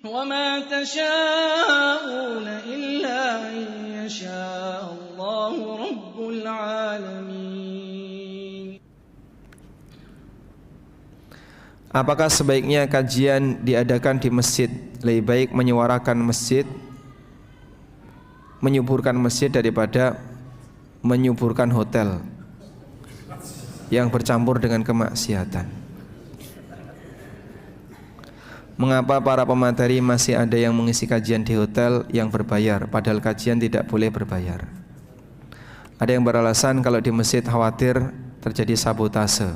وَمَا تَشَاءُونَ إِلَّا أَن يَشَاءَ اللَّهُ رَبُّ الْعَالَمِينَ. Apakah sebaiknya kajian diadakan di masjid? Lebih baik menyuarakan masjid, menyuburkan masjid daripada menyuburkan hotel yang bercampur dengan kemaksiatan. Mengapa para pemateri masih ada yang mengisi kajian di hotel yang berbayar, padahal kajian tidak boleh berbayar? Ada yang beralasan kalau di masjid khawatir terjadi sabotase.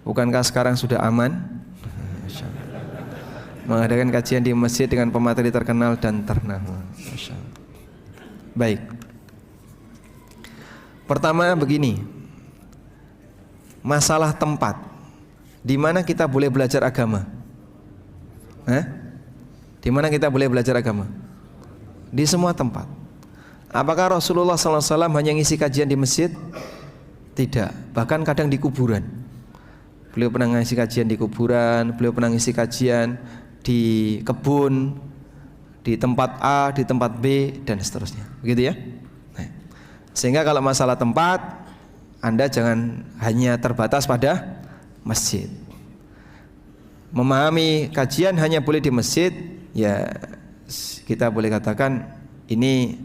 Bukankah sekarang sudah aman mengadakan kajian di masjid dengan pemateri terkenal dan ternama? Baik. Pertama begini, masalah tempat. Di mana kita boleh belajar agama? Di mana kita boleh belajar agama? Di semua tempat. Apakah Rasulullah SAW hanya ngisi kajian di masjid? Tidak. Bahkan kadang di kuburan. Beliau pernah ngisi kajian di kuburan, beliau pernah ngisi kajian di kebun, di tempat A, di tempat B, dan seterusnya. Begitu ya? Nah, sehingga kalau masalah tempat, Anda jangan hanya terbatas pada masjid. Memahami kajian hanya boleh di masjid, ya kita boleh katakan ini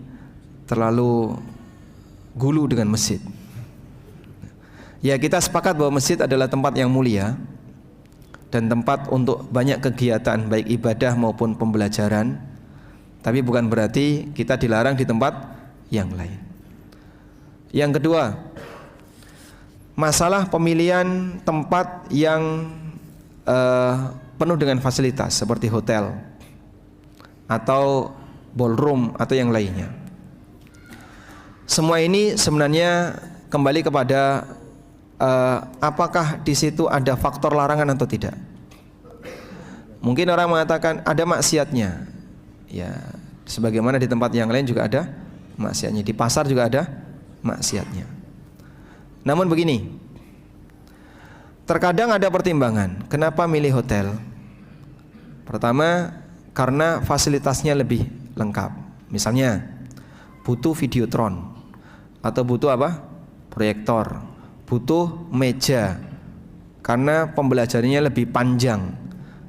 terlalu gulu dengan masjid. Ya, kita sepakat bahwa masjid adalah tempat yang mulia dan tempat untuk banyak kegiatan baik ibadah maupun pembelajaran. Tapi bukan berarti kita dilarang di tempat yang lain. Yang kedua, masalah pemilihan tempat yang penuh dengan fasilitas seperti hotel atau ballroom atau yang lainnya. Semua ini sebenarnya kembali kepada apakah di situ ada faktor larangan atau tidak. Mungkin orang mengatakan ada maksiatnya. Ya, sebagaimana di tempat yang lain juga ada maksiatnya. Di pasar juga ada maksiatnya. Namun begini, terkadang ada pertimbangan. Kenapa milih hotel? Pertama, karena fasilitasnya lebih lengkap. Misalnya, butuh videotron atau butuh apa? Proyektor. Butuh meja karena pembelajarannya lebih panjang,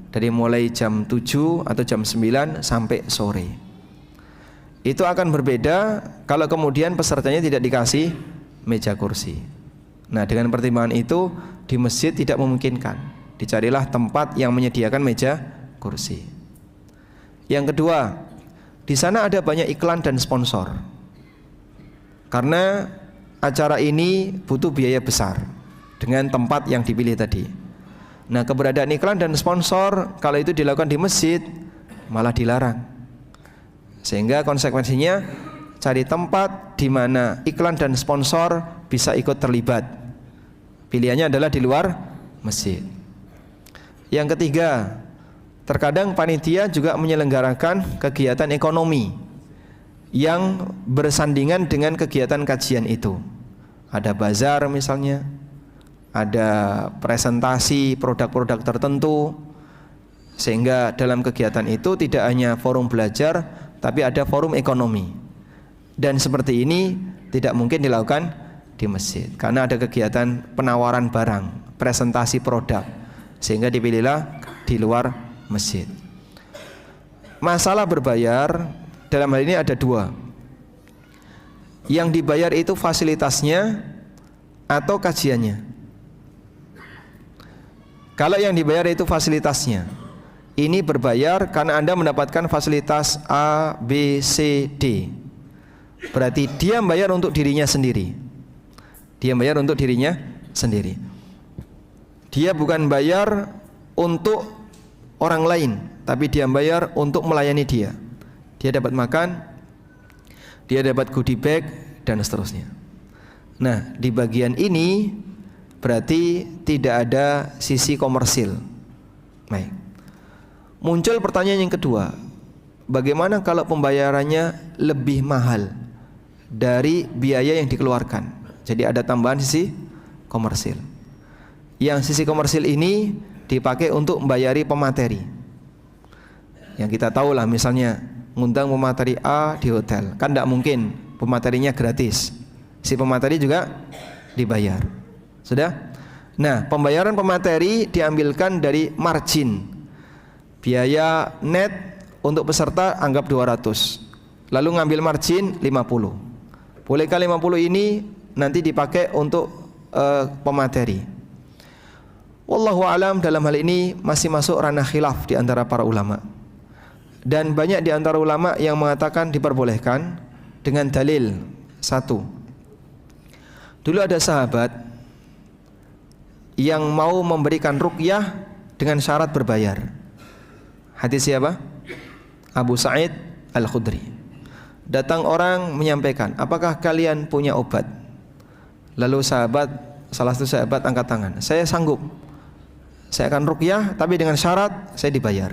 dari mulai jam 7 atau jam 9 sampai sore. Itu akan berbeda kalau kemudian pesertanya tidak dikasih meja kursi. Nah, dengan pertimbangan itu di masjid tidak memungkinkan. Dicarilah tempat yang menyediakan meja kursi. Yang kedua, di sana ada banyak iklan dan sponsor. Karena acara ini butuh biaya besar dengan tempat yang dipilih tadi. Nah, keberadaan iklan dan sponsor kalau itu dilakukan di masjid malah dilarang. Sehingga konsekuensinya cari tempat di mana iklan dan sponsor bisa ikut terlibat. Pilihannya adalah di luar masjid. Yang ketiga, terkadang panitia juga menyelenggarakan kegiatan ekonomi yang bersandingan dengan kegiatan kajian itu. Ada bazar misalnya, ada presentasi produk-produk tertentu, sehingga dalam kegiatan itu tidak hanya forum belajar, tapi ada forum ekonomi. Dan seperti ini tidak mungkin dilakukan di masjid, karena ada kegiatan penawaran barang, presentasi produk, sehingga dipilihlah di luar masjid. Masalah berbayar dalam hal ini ada dua. Yang dibayar itu fasilitasnya atau kajiannya. Kalau yang dibayar itu fasilitasnya, ini berbayar karena Anda mendapatkan fasilitas A, B, C, D. Berarti dia bayar untuk dirinya sendiri. Dia bayar untuk dirinya sendiri. Dia bukan bayar untuk orang lain, tapi dia bayar untuk melayani dia. Dia dapat makan, dia dapat goodie bag, dan seterusnya. Nah, di bagian ini berarti tidak ada sisi komersil. Baik. Muncul pertanyaan yang kedua, bagaimana kalau pembayarannya lebih mahal dari biaya yang dikeluarkan? Jadi ada tambahan sisi komersil. Yang sisi komersil ini dipakai untuk membayari pemateri. Yang kita tahu lah, misalnya ngundang pemateri A di hotel, kan tidak mungkin pematerinya gratis, si pemateri juga dibayar. Sudah? Nah, pembayaran pemateri diambilkan dari margin. Biaya net untuk peserta anggap 200. Lalu ngambil margin 50. Bolehkah 50 ini nanti dipakai untuk pemateri? Wallahu alam, dalam hal ini masih masuk ranah khilaf di antara para ulama. Dan banyak di antara ulama yang mengatakan diperbolehkan dengan dalil. Satu, dulu ada sahabat yang mau memberikan ruqyah dengan syarat berbayar. Hadis siapa? Abu Sa'id Al-Khudri. Datang orang menyampaikan, apakah kalian punya obat? Lalu salah satu sahabat angkat tangan, saya sanggup, saya akan ruqyah tapi dengan syarat saya dibayar.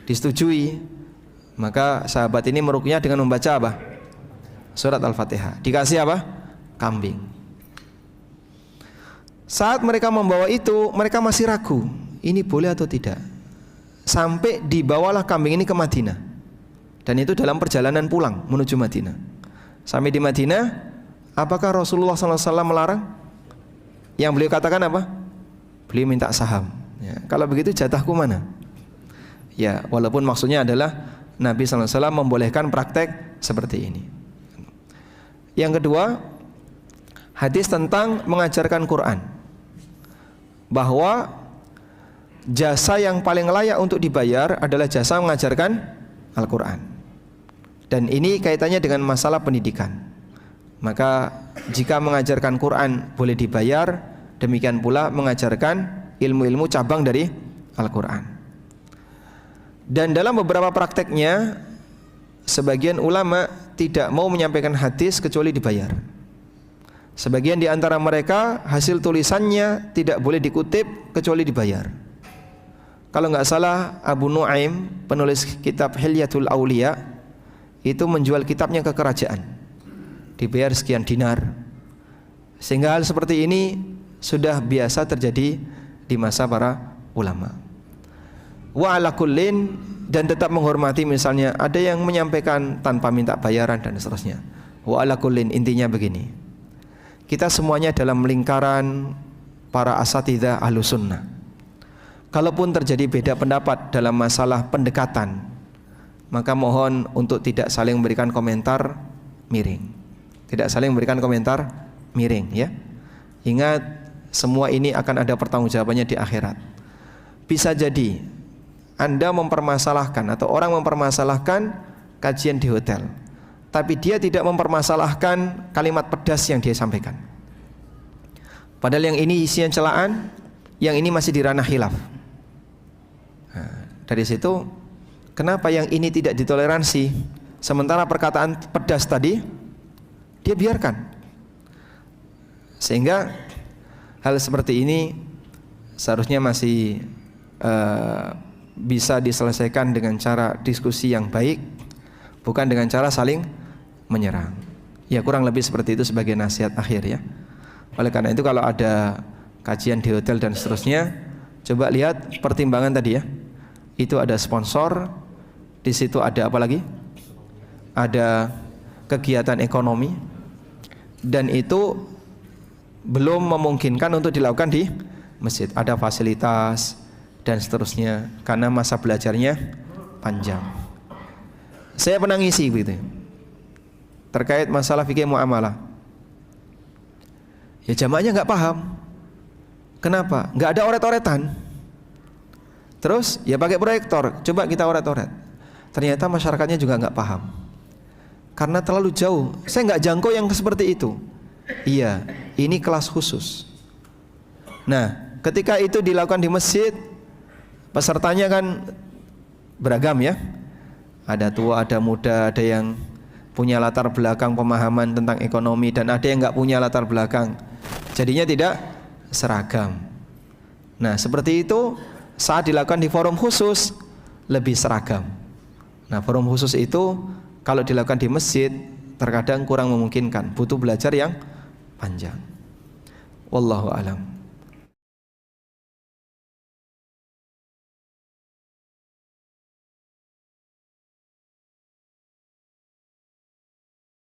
Disetujui. Maka sahabat ini meruqyah dengan membaca apa? Surat Al-Fatihah. Dikasih apa? Kambing. Saat mereka membawa itu, mereka masih ragu, ini boleh atau tidak. Sampai dibawalah kambing ini ke Madinah. Dan itu dalam perjalanan pulang menuju Madinah. Sampai di Madinah, apakah Rasulullah SAW melarang? Yang beliau katakan apa? Beliau minta saham. Ya, kalau begitu jatahku mana? Ya, walaupun maksudnya adalah Nabi SAW membolehkan praktek seperti ini. Yang kedua, hadis tentang mengajarkan Quran, bahwa jasa yang paling layak untuk dibayar adalah jasa mengajarkan Al-Quran. Dan ini kaitannya dengan masalah pendidikan. Maka jika mengajarkan Quran boleh dibayar, demikian pula mengajarkan ilmu-ilmu cabang dari Al-Quran. Dan dalam beberapa prakteknya, sebagian ulama tidak mau menyampaikan hadis kecuali dibayar. Sebagian di antara mereka hasil tulisannya tidak boleh dikutip kecuali dibayar. Kalau nggak salah, Abu Nuaim, penulis kitab Hilyatul Aulia, itu menjual kitabnya ke kerajaan, dibayar sekian dinar. Sehingga hal seperti ini sudah biasa terjadi di masa para ulama. Wa ala kullin, dan tetap menghormati, misalnya ada yang menyampaikan tanpa minta bayaran dan seterusnya. Wa ala kullin, intinya begini, kita semuanya dalam lingkaran para asatidzah Ahlus Sunnah. Kalaupun terjadi beda pendapat dalam masalah pendekatan, maka mohon untuk tidak saling memberikan komentar miring. Tidak saling memberikan komentar miring, ya. Ingat, semua ini akan ada pertanggungjawabannya di akhirat. Bisa jadi Anda mempermasalahkan atau orang mempermasalahkan kajian di hotel, tapi dia tidak mempermasalahkan kalimat pedas yang dia sampaikan. Padahal yang ini isian celaan, yang ini masih di ranah khilaf. Nah, dari situ, kenapa yang ini tidak ditoleransi, sementara perkataan pedas tadi dia biarkan? Sehingga hal seperti ini seharusnya masih bisa diselesaikan dengan cara diskusi yang baik, bukan dengan cara saling menyerang. Ya, kurang lebih seperti itu sebagai nasihat akhir, ya. Oleh karena itu, kalau ada kajian di hotel dan seterusnya, coba lihat pertimbangan tadi, ya. Itu ada sponsor, di situ ada apa lagi? Ada kegiatan ekonomi, dan itu belum memungkinkan untuk dilakukan di masjid. Ada fasilitas dan seterusnya, karena masa belajarnya panjang. Saya pernah ngisi begitu, terkait masalah fikih muamalah. Ya, jamaahnya nggak paham. Kenapa? Nggak ada oret-oretan. Terus ya pakai proyektor, coba kita oret-oret. Ternyata masyarakatnya juga nggak paham, karena terlalu jauh. Saya nggak jangkau yang seperti itu. Iya, ini kelas khusus. Nah, ketika itu dilakukan di masjid, pesertanya kan beragam, ya. Ada tua, ada muda, ada yang punya latar belakang pemahaman tentang ekonomi, dan ada yang nggak punya latar belakang. Jadinya tidak seragam. Nah, seperti itu saat dilakukan di forum khusus lebih seragam. Nah, forum khusus itu kalau dilakukan di masjid terkadang kurang memungkinkan, butuh belajar yang panjang. Wallahu alam.